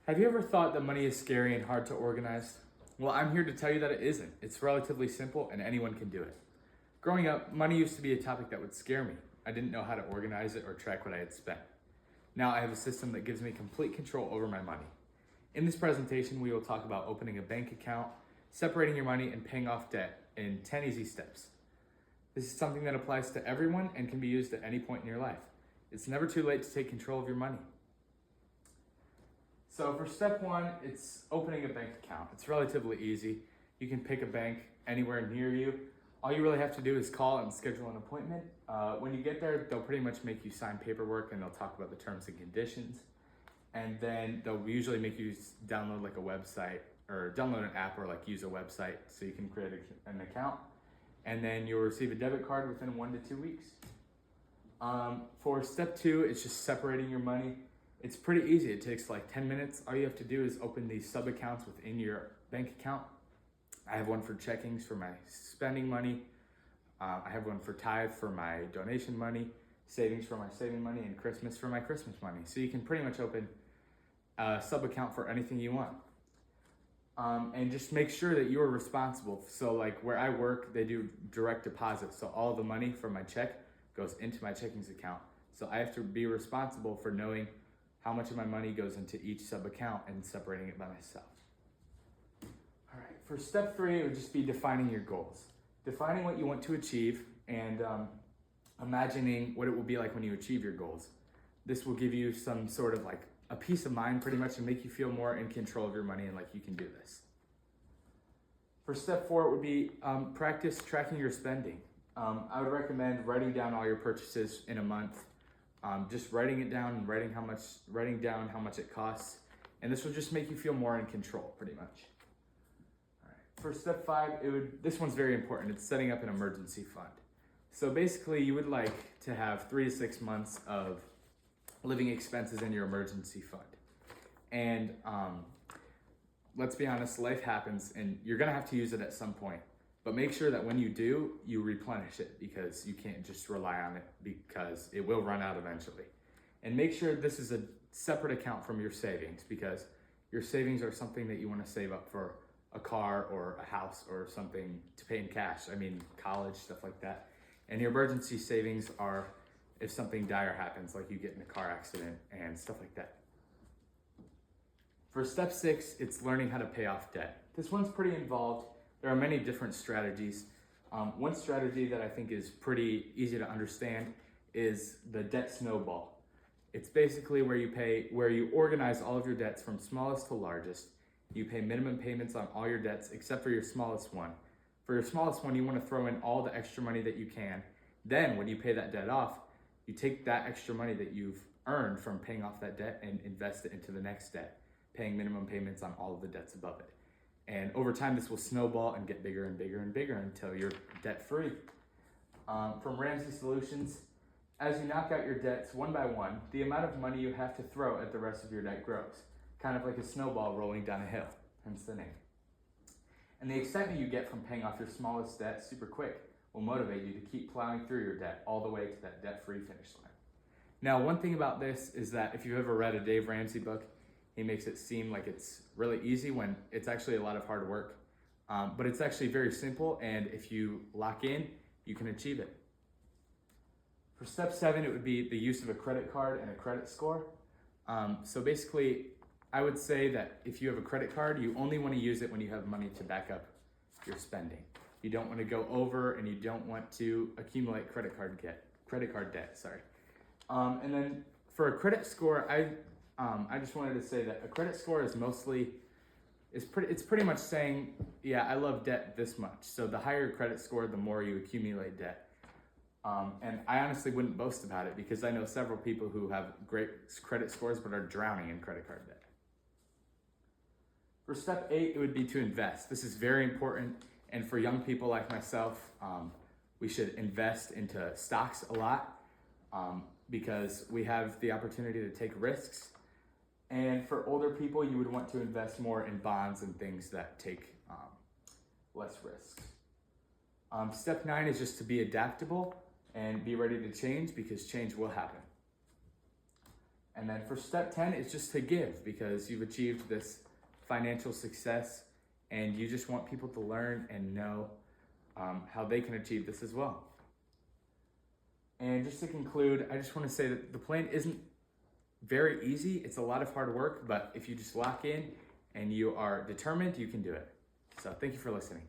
Have you ever thought that money is scary and hard to organize? Well, I'm here to tell you that it isn't. It's relatively simple and anyone can do it. Growing up, money used to be a topic that would scare me. I didn't know how to organize it or track what I had spent. Now I have a system that gives me complete control over my money. In this presentation, we will talk about opening a bank account, separating your money, and paying off debt in 10 easy steps. This is something that applies to everyone and can be used at any point in your life. It's never too late to take control of your money. So for step one, it's opening a bank account. It's relatively easy. You can pick a bank anywhere near you. All you really have to do is call and schedule an appointment. When you get there, they'll pretty much make you sign paperwork and they'll talk about the terms and conditions. And then they'll usually make you download like a website or download an app or like use a website so you can create an account. And then you'll receive a debit card within 1 to 2 weeks. For step two, it's just separating your money. It's pretty easy. It takes like 10 minutes. All you have to do is open these sub accounts within your bank account. I have one for checkings for my spending money. I have one for tithe for my donation money, savings for my saving money, and Christmas for my Christmas money. So you can pretty much open a sub account for anything you want. And just make sure that you are responsible. So like where I work, they do direct deposit. So all the money from my check goes into my checkings account. So I have to be responsible for knowing how much of my money goes into each sub account and separating it by myself. All right, for step three, it would just be defining your goals. Defining what you want to achieve and imagining what it will be like when you achieve your goals. This will give you some sort of like a peace of mind pretty much and make you feel more in control of your money and like you can do this. For step four, it would be practice tracking your spending. I would recommend writing down all your purchases in a month. Just writing it down and writing down how much it costs. And this will just make you feel more in control pretty much. For step five, this one's very important. It's setting up an emergency fund. So basically you would like to have 3 to 6 months of living expenses in your emergency fund. And let's be honest, life happens and you're gonna have to use it at some point. But make sure that when you do, you replenish it because you can't just rely on it because it will run out eventually. And make sure this is a separate account from your savings because your savings are something that you wanna save up for a car or a house or something to pay in cash. I mean, college, stuff like that. And your emergency savings are if something dire happens, like you get in a car accident and stuff like that. For step six, it's learning how to pay off debt. This one's pretty involved. There are many different strategies. One strategy that I think is pretty easy to understand is the debt snowball. It's basically where you organize all of your debts from smallest to largest. You pay minimum payments on all your debts except for your smallest one. For your smallest one, you want to throw in all the extra money that you can. Then when you pay that debt off, you take that extra money that you've earned from paying off that debt and invest it into the next debt, paying minimum payments on all of the debts above it. And over time, this will snowball and get bigger and bigger and bigger until you're debt free. From Ramsey Solutions, as you knock out your debts one by one, the amount of money you have to throw at the rest of your debt grows, kind of like a snowball rolling down a hill, hence the name. And the excitement you get from paying off your smallest debt super quick will motivate you to keep plowing through your debt all the way to that debt-free finish line. Now, one thing about this is that if you've ever read a Dave Ramsey book, he makes it seem like it's really easy when it's actually a lot of hard work. But it's actually very simple, and if you lock in, you can achieve it. For step 7, it would be the use of a credit card and a credit score. So basically, I would say that if you have a credit card, you only want to use it when you have money to back up your spending. You don't want to go over, and you don't want to accumulate credit card debt. And then for a credit score, I just wanted to say that a credit score is it's pretty much saying, yeah, I love debt this much. So the higher your credit score, the more you accumulate debt. And I honestly wouldn't boast about it because I know several people who have great credit scores but are drowning in credit card debt. For step 8, it would be to invest. This is very important. And for young people like myself, we should invest into stocks a lot because we have the opportunity to take risks. And for older people, you would want to invest more in bonds and things that take less risks. Step 9 is just to be adaptable and be ready to change, because change will happen. And then for step 10, it's just to give, because you've achieved this financial success and you just want people to learn and know how they can achieve this as well. And just to conclude, I just want to say that the plan isn't very easy. It's a lot of hard work, but if you just lock in and you are determined, you can do it. So thank you for listening.